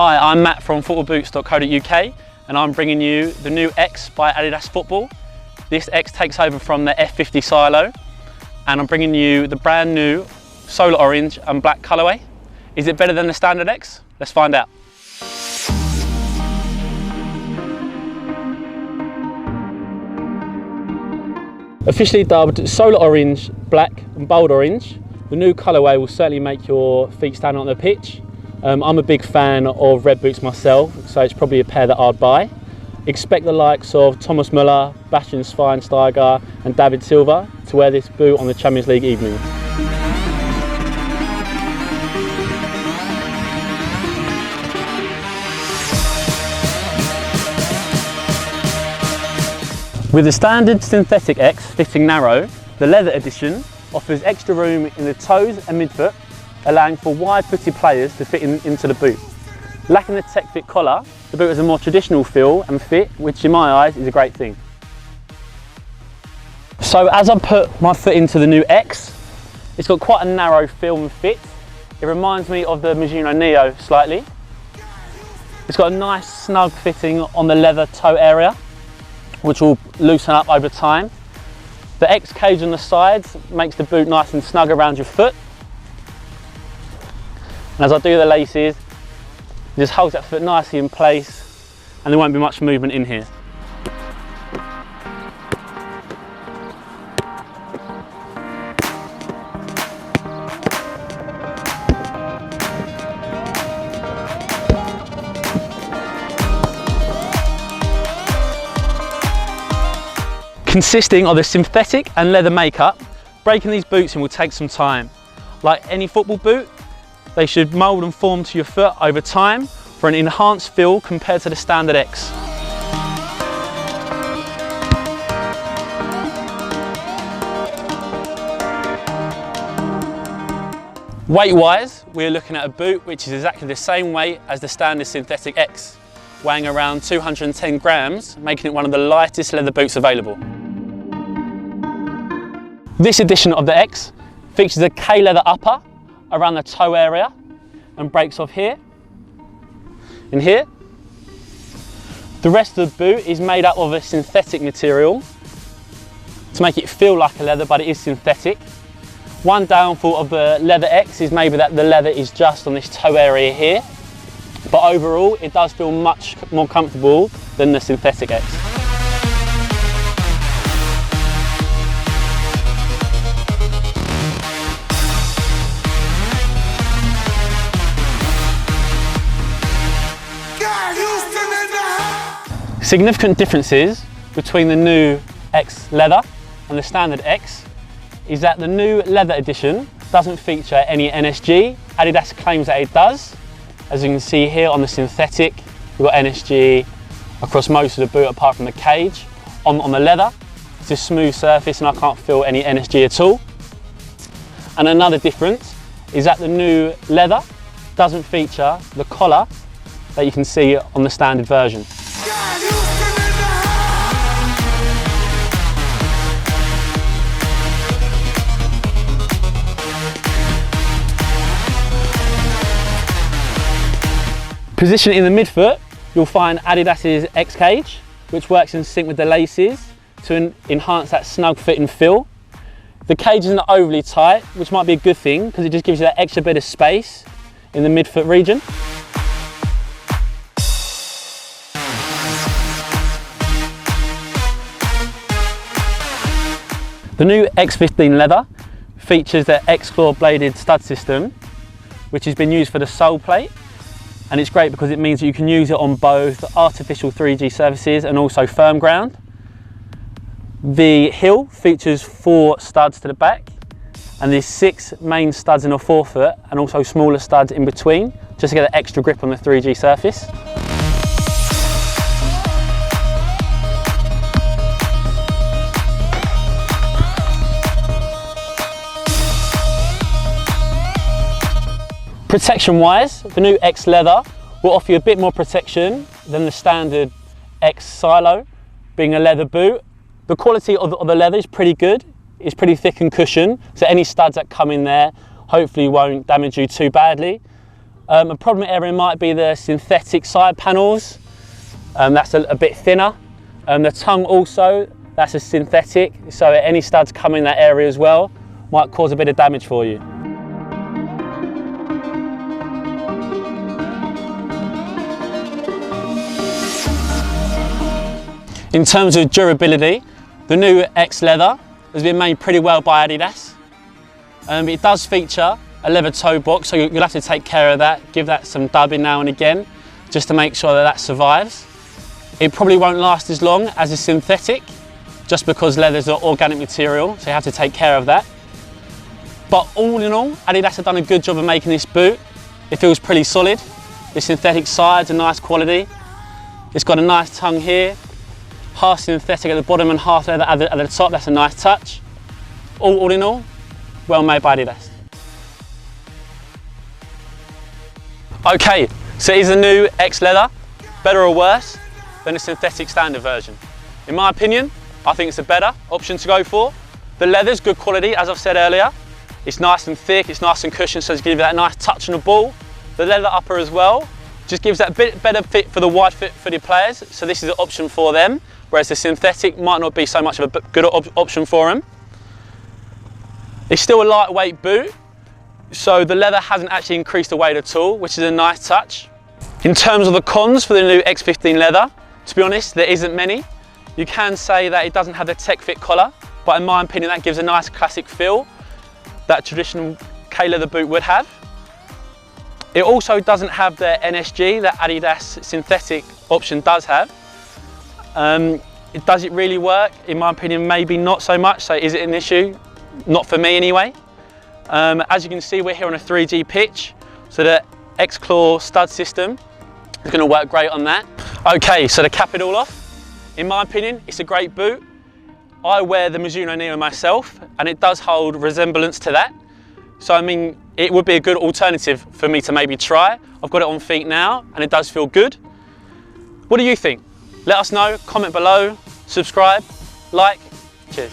Hi, I'm Matt from footballboots.co.uk and I'm bringing you the new X by Adidas Football. This X takes over from the F50 Silo and I'm bringing you the brand new solar orange and black colourway. Is it better than the standard X? Let's find out. Officially dubbed solar orange, black and bold orange, the new colourway will certainly make your feet stand on the pitch. I'm a big fan of red boots myself, so it's probably a pair that I'd buy. Expect the likes of Thomas Müller, Bastian Schweinsteiger and David Silva to wear this boot on the Champions League evening. With the standard synthetic X fitting narrow, the leather edition offers extra room in the toes and midfoot, allowing for wide-footed players to fit into the boot. Lacking the tech fit collar, the boot has a more traditional feel and fit, which in my eyes is a great thing. So as I put my foot into the new X, it's got quite a narrow feel and fit. It reminds me of the Mizuno Neo slightly. It's got a nice snug fitting on the leather toe area, which will loosen up over time. The X cage on the sides makes the boot nice and snug around your foot. And as I do the laces, it just holds that foot nicely in place and there won't be much movement in here. Consisting of a synthetic and leather makeup, breaking these boots in will take some time. Like any football boot, they should mould and form to your foot over time for an enhanced feel compared to the standard X. Weight-wise, we're looking at a boot which is exactly the same weight as the standard synthetic X, weighing around 210 grams, making it one of the lightest leather boots available. This edition of the X features a K-leather upper around the toe area and breaks off here and here. The rest of the boot is made up of a synthetic material to make it feel like a leather, but it is synthetic. One downfall of the leather X is maybe that the leather is just on this toe area here, but overall it does feel much more comfortable than the synthetic X. Significant differences between the new X leather and the standard X is that the new leather edition doesn't feature any NSG. Adidas claims that it does. As you can see here on the synthetic, we've got NSG across most of the boot apart from the cage. On the leather, it's a smooth surface and I can't feel any NSG at all. And another difference is that the new leather doesn't feature the collar that you can see on the standard version. Positioned in the midfoot, you'll find Adidas's X cage, which works in sync with the laces to enhance that snug fit and feel. The cage isn't overly tight, which might be a good thing because it just gives you that extra bit of space in the midfoot region. The new X15 leather features the X-Claw bladed stud system, which has been used for the sole plate. And it's great because it means that you can use it on both artificial 3G surfaces and also firm ground. The heel features 4 studs to the back and there's 6 main studs in a forefoot and also smaller studs in between just to get an extra grip on the 3G surface. Protection wise, the new X leather will offer you a bit more protection than the standard X Silo, being a leather boot. The quality of the leather is pretty good. It's pretty thick and cushioned, so any studs that come in there hopefully won't damage you too badly. A problem area might be the synthetic side panels. That's a bit thinner. The tongue also, that's a synthetic, so any studs come in that area as well might cause a bit of damage for you. In terms of durability, the new X leather has been made pretty well by Adidas. It does feature a leather toe box, so you'll have to take care of that, give that some dubbing now and again, just to make sure that that survives. It probably won't last as long as a synthetic, just because leather's an organic material, so you have to take care of that. But all in all, Adidas have done a good job of making this boot. It feels pretty solid. The synthetic sides are nice quality. It's got a nice tongue here, half synthetic at the bottom and half leather at the top. That's a nice touch. All in all, well made by Adidas. Okay, so is the new X leather better or worse than the synthetic standard version? In my opinion, I think it's a better option to go for. The leather's good quality, as I've said earlier. It's nice and thick, it's nice and cushioned, so it gives you that nice touch on the ball. The leather upper as well just gives that bit better fit for the wide footed players, so this is an option for them, whereas the synthetic might not be so much of a good option for them. It's still a lightweight boot, so the leather hasn't actually increased the weight at all, which is a nice touch. In terms of the cons for the new X15 leather, to be honest, there isn't many. You can say that it doesn't have the tech fit collar, but in my opinion that gives a nice classic feel that traditional K-leather boot would have. It also doesn't have the NSG that Adidas synthetic option does have. Does it really work? In my opinion, maybe not so much. So is it an issue? Not for me anyway. As you can see, we're here on a 3G pitch, so the X-Claw stud system is going to work great on that. Okay, so to cap it all off, in my opinion, it's a great boot. I wear the Mizuno Neo myself, and it does hold resemblance to that. So I mean, it would be a good alternative for me to maybe try. I've got it on feet now, and it does feel good. What do you think? Let us know, comment below, subscribe, like. Cheers.